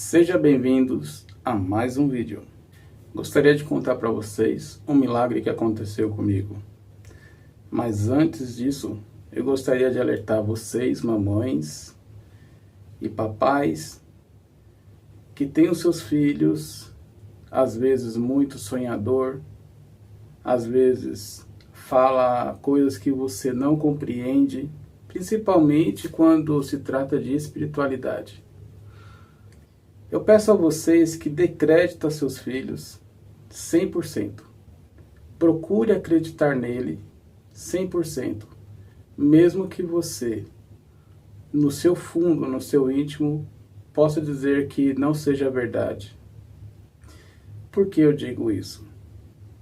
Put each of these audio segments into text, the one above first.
Sejam bem-vindos a mais um vídeo. Gostaria de contar para vocês um milagre que aconteceu comigo. Mas antes disso, eu gostaria de alertar vocês, mamães e papais, que têm os seus filhos, às vezes muito sonhador, às vezes fala coisas que você não compreende, principalmente quando se trata de espiritualidade. Eu peço a vocês que dê crédito a seus filhos 100%. Procure acreditar nele 100%. Mesmo que você, no seu fundo, no seu íntimo, possa dizer que não seja verdade. Por que eu digo isso?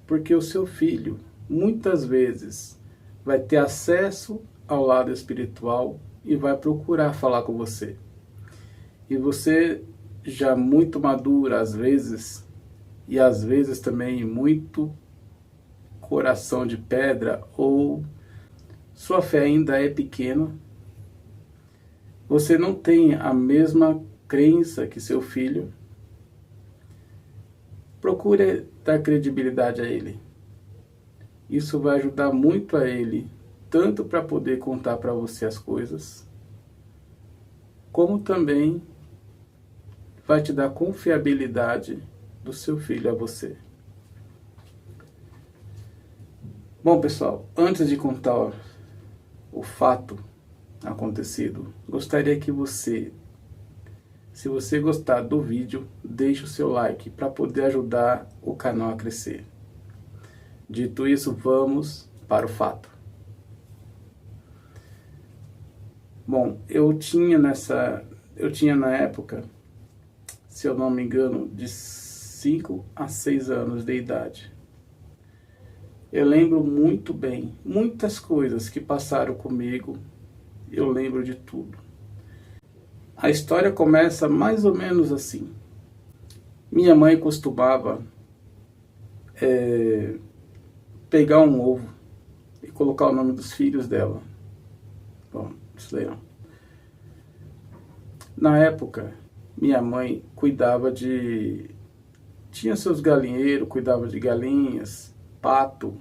Porque o seu filho, muitas vezes, vai ter acesso ao lado espiritual e vai procurar falar com você. E você, já muito madura às vezes, e às vezes também muito coração de pedra, ou sua fé ainda é pequena, você não tem a mesma crença que seu filho, procure dar credibilidade a ele. Isso vai ajudar muito a ele, tanto para poder contar para você as coisas, como também vai te dar confiabilidade do seu filho a você. Bom, pessoal, antes de contar o fato acontecido, gostaria que você, se você gostar do vídeo, deixe o seu like para poder ajudar o canal a crescer. Dito isso, vamos para o fato. Bom, eu tinha na época, se eu não me engano, de 5 a 6 anos de idade. Eu lembro muito bem, muitas coisas que passaram comigo, eu lembro de tudo. A história começa mais ou menos assim. Minha mãe costumava pegar um ovo e colocar o nome dos filhos dela. Bom, isso daí não. Na época, minha mãe tinha seus galinheiros, cuidava de galinhas, pato.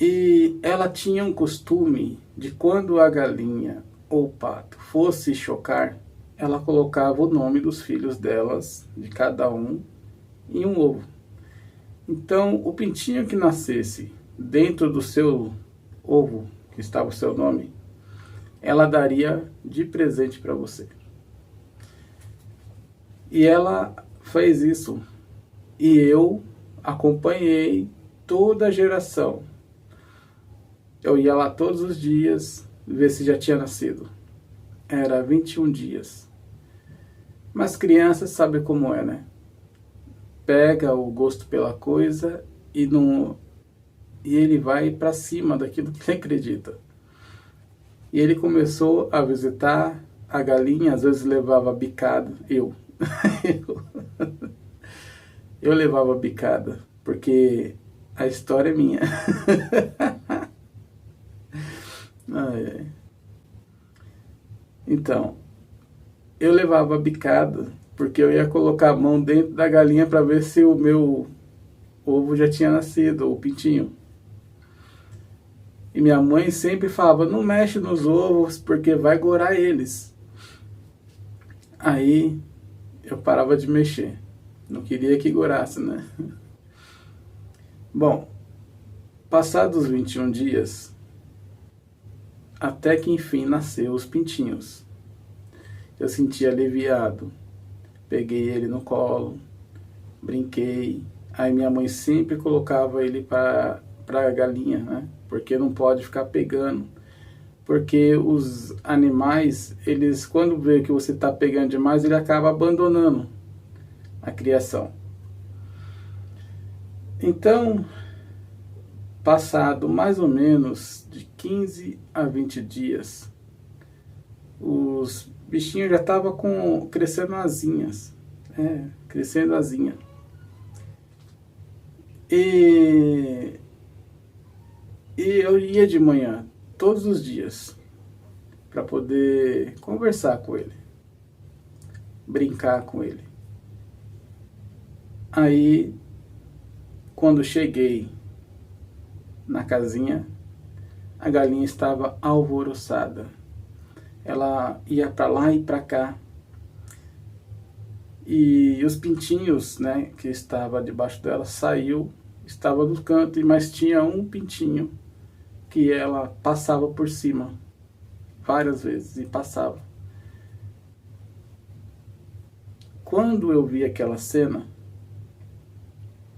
E ela tinha um costume de, quando a galinha ou o pato fosse chocar, ela colocava o nome dos filhos delas, de cada um, em um ovo. Então, o pintinho que nascesse dentro do seu ovo, que estava o seu nome, ela daria de presente para você. E ela fez isso. E eu acompanhei toda a geração. Eu ia lá todos os dias ver se já tinha nascido. Era 21 dias. Mas crianças sabem como é, né? Pega o gosto pela coisa e ele vai para cima daquilo que ele acredita. E ele começou a visitar a galinha, às vezes levava bicada. Eu levava bicada, porque a história é minha. Então, eu levava bicada, porque eu ia colocar a mão dentro da galinha para ver se o meu ovo já tinha nascido, o pintinho. E minha mãe sempre falava, não mexe nos ovos, porque vai gorar eles. Aí eu parava de mexer. Não queria que gorasse, né? Bom, passados 21 dias, até que enfim nasceu os pintinhos. Eu senti aliviado. Peguei ele no colo, brinquei. Aí minha mãe sempre colocava ele para a galinha, né? Porque não pode ficar pegando. Porque os animais, eles, quando vê que você está pegando demais, ele acaba abandonando a criação. Então, passado mais ou menos de 15 a 20 dias, os bichinhos já estavam crescendo asinhas. Crescendo asinha. E eu ia de manhã, todos os dias, para poder conversar com ele. brincar com ele. Aí, quando cheguei na casinha, a galinha estava alvoroçada. Ela ia para lá e para cá. E os pintinhos, né, que estava debaixo dela, saiu, estava no canto, mas tinha um pintinho que ela passava por cima várias vezes e passava. Quando eu vi aquela cena,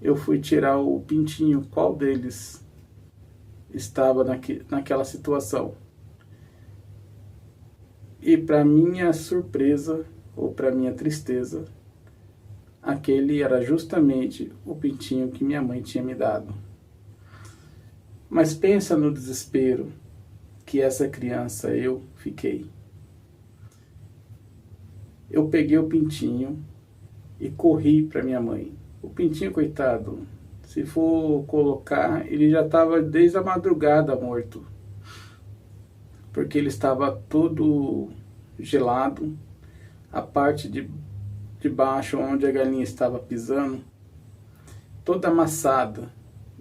eu fui tirar o pintinho, qual deles estava naquela situação. E para minha surpresa, ou para minha tristeza, aquele era justamente o pintinho que minha mãe tinha me dado. Mas pensa no desespero que essa criança, eu, fiquei. Eu peguei o pintinho e corri para minha mãe. O pintinho, coitado, se for colocar, ele já estava desde a madrugada morto. Porque ele estava todo gelado. A parte de baixo, onde a galinha estava pisando, toda amassada.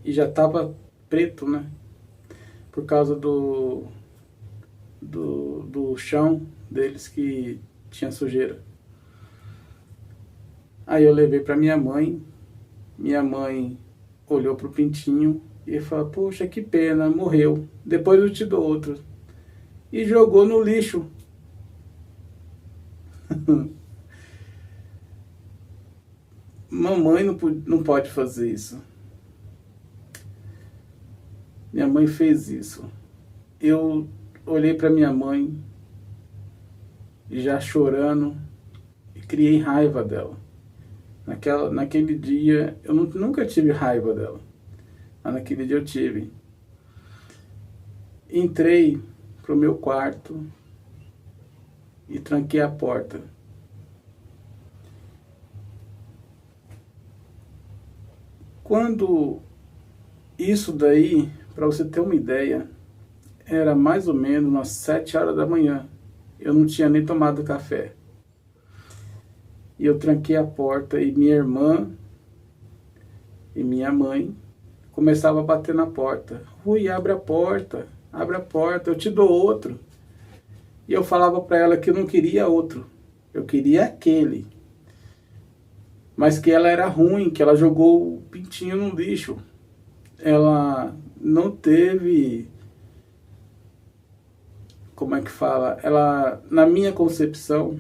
E já estava preto, né? Por causa do chão deles que tinha sujeira. Aí eu levei para minha mãe. Minha mãe olhou pro pintinho e falou: poxa, que pena, morreu. Depois eu te dou outro. E jogou no lixo. Mamãe não pode fazer isso. Minha mãe fez isso. Eu olhei para minha mãe, já chorando, e criei raiva dela. Naquele dia, eu nunca tive raiva dela, mas naquele dia eu tive. Entrei pro meu quarto e tranquei a porta. Quando isso daí, para você ter uma ideia, era mais ou menos umas 7 horas da manhã. Eu não tinha nem tomado café. E eu tranquei a porta e minha irmã e minha mãe começavam a bater na porta. Rui, abre a porta, eu te dou outro. E eu falava para ela que eu não queria outro, eu queria aquele. Mas que ela era ruim, que ela jogou o pintinho no lixo. Ela não teve, como é que fala? Ela, na minha concepção,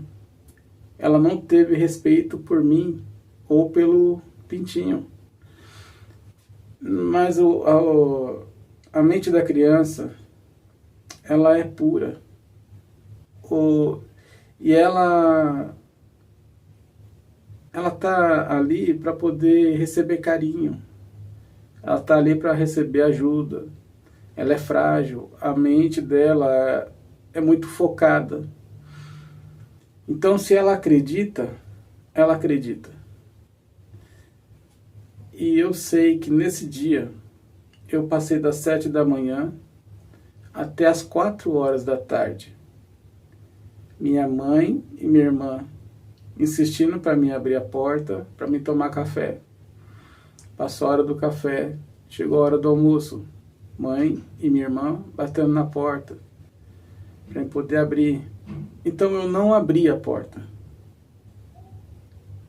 ela não teve respeito por mim ou pelo pintinho. Mas a mente da criança, ela é pura. E ela tá ali para poder receber carinho. Ela tá ali para receber ajuda. Ela é frágil. A mente dela é muito focada. Então, se ela acredita, ela acredita. E eu sei que nesse dia, eu passei das 7 da manhã até as 4 horas da tarde. Minha mãe e minha irmã insistindo para mim abrir a porta, para mim tomar café. Passou a hora do café, chegou a hora do almoço. Mãe e minha irmã batendo na porta para eu poder abrir. Então eu não abri a porta.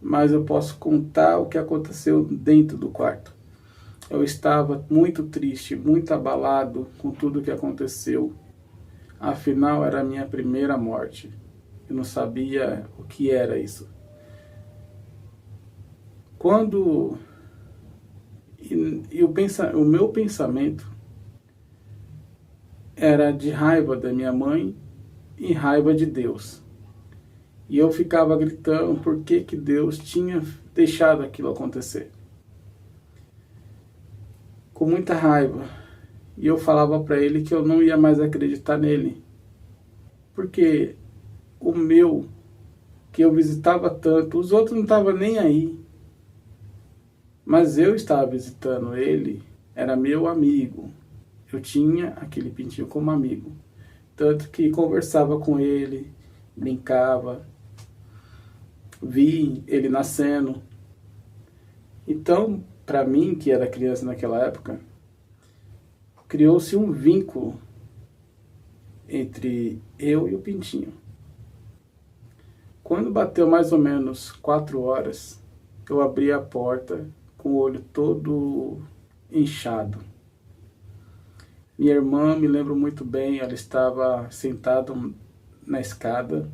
Mas eu posso contar o que aconteceu dentro do quarto. Eu estava muito triste, muito abalado com tudo o que aconteceu. Afinal, era a minha primeira morte. Eu não sabia o que era isso. Quando... o meu pensamento era de raiva da minha mãe e raiva de Deus. E eu ficava gritando por que Deus tinha deixado aquilo acontecer. Com muita raiva. E eu falava para ele que eu não ia mais acreditar nele. Porque o meu, que eu visitava tanto, os outros não estavam nem aí. Mas eu estava visitando ele, era meu amigo. Eu tinha aquele pintinho como amigo. Tanto que conversava com ele, brincava. vi ele nascendo. Então, para mim, que era criança naquela época, criou-se um vínculo entre eu e o Pintinho. Quando bateu mais ou menos 4 horas, eu abri a porta com o olho todo inchado. Minha irmã, me lembro muito bem, ela estava sentada na escada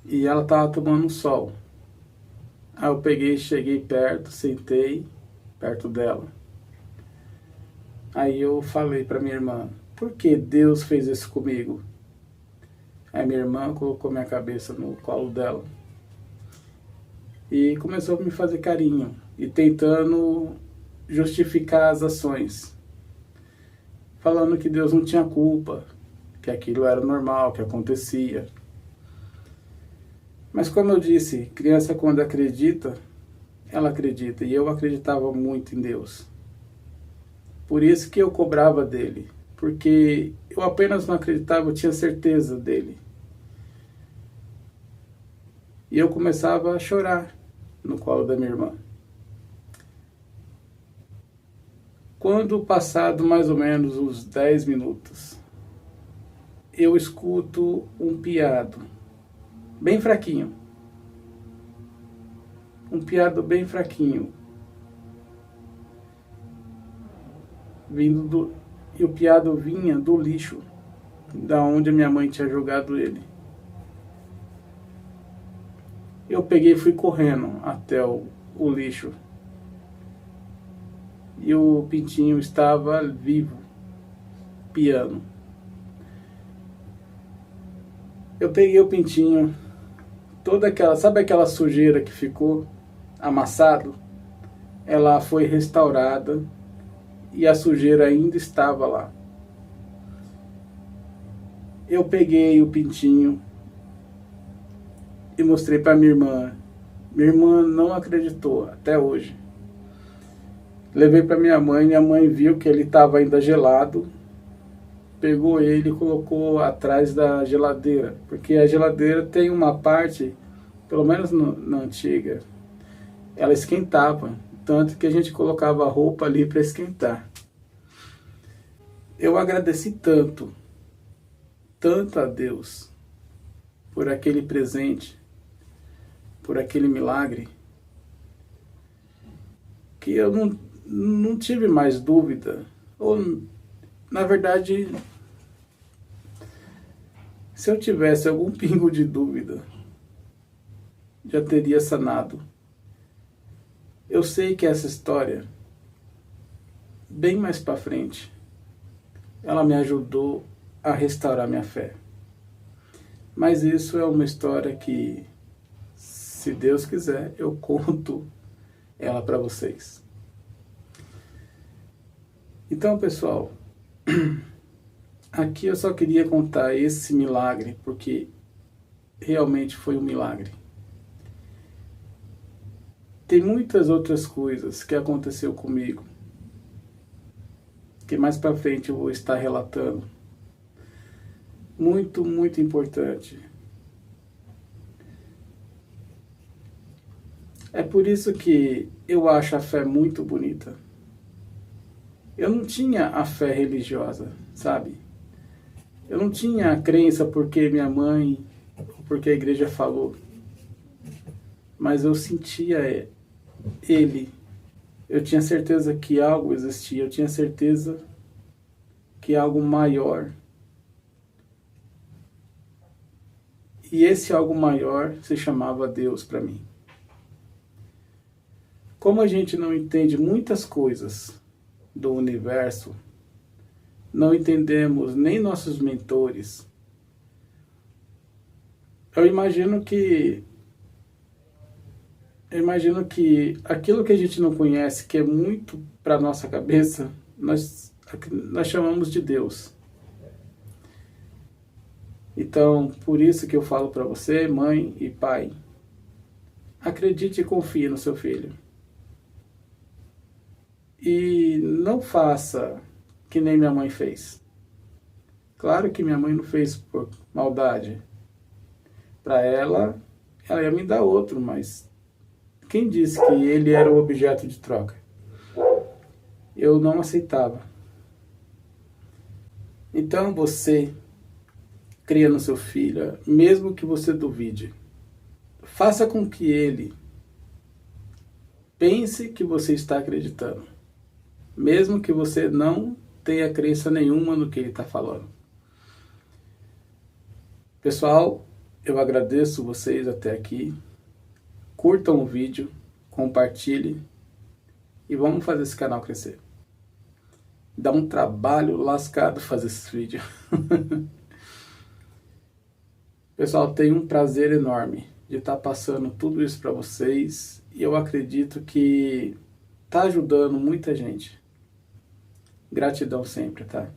e ela estava tomando um sol. Aí eu peguei, cheguei perto, sentei perto dela. Aí eu falei para minha irmã, por que Deus fez isso comigo? Aí minha irmã colocou minha cabeça no colo dela e começou a me fazer carinho e tentando justificar as ações, falando que Deus não tinha culpa, que aquilo era normal, que acontecia. Mas como eu disse, criança quando acredita, ela acredita, e eu acreditava muito em Deus. Por isso que eu cobrava dele, porque eu apenas não acreditava, eu tinha certeza dele. E eu começava a chorar no colo da minha irmã. Quando passado mais ou menos uns 10 minutos, eu escuto um piado, bem fraquinho. Um piado bem fraquinho. E o piado vinha do lixo, da onde a minha mãe tinha jogado ele. Eu peguei e fui correndo até o lixo. E o Pintinho estava vivo, piando. Eu peguei o Pintinho, sabe aquela sujeira que ficou amassado? Ela foi restaurada e a sujeira ainda estava lá. Eu peguei o Pintinho e mostrei para minha irmã. Minha irmã não acreditou até hoje. Levei para minha mãe viu que ele estava ainda gelado, pegou ele e colocou atrás da geladeira, porque a geladeira tem uma parte, pelo menos na antiga, ela esquentava, tanto que a gente colocava a roupa ali para esquentar. Eu agradeci tanto a Deus por aquele presente, por aquele milagre, que eu não tive mais dúvida, ou na verdade, se eu tivesse algum pingo de dúvida, já teria sanado. Eu sei que essa história, bem mais para frente, ela me ajudou a restaurar minha fé. Mas isso é uma história que, se Deus quiser, eu conto ela para vocês. Então, pessoal, aqui eu só queria contar esse milagre, porque realmente foi um milagre. Tem muitas outras coisas que aconteceu comigo, que mais para frente eu vou estar relatando. Muito, muito importante. É por isso que eu acho a fé muito bonita. Eu não tinha a fé religiosa, sabe? Eu não tinha a crença porque minha mãe, porque a igreja falou. Mas eu sentia ele. Eu tinha certeza que algo existia. Eu tinha certeza que algo maior. E esse algo maior se chamava Deus para mim. Como a gente não entende muitas coisas do universo, não entendemos nem nossos mentores, eu imagino que aquilo que a gente não conhece, que é muito para nossa cabeça, nós chamamos de Deus. Então, por isso que eu falo para você, mãe e pai, acredite e confie no seu filho. E não faça que nem minha mãe fez. Claro que minha mãe não fez por maldade, para ela, ela ia me dar outro, mas quem disse que ele era o objeto de troca? Eu não aceitava. Então você cria no seu filho, mesmo que você duvide, faça com que ele pense que você está acreditando, mesmo que você não tenha crença nenhuma no que ele está falando. Pessoal, eu agradeço vocês até aqui. Curtam o vídeo, compartilhem e vamos fazer esse canal crescer. Dá um trabalho lascado fazer esse vídeo. Pessoal, tenho um prazer enorme de estar passando tudo isso para vocês e eu acredito que está ajudando muita gente. Gratidão sempre, tá?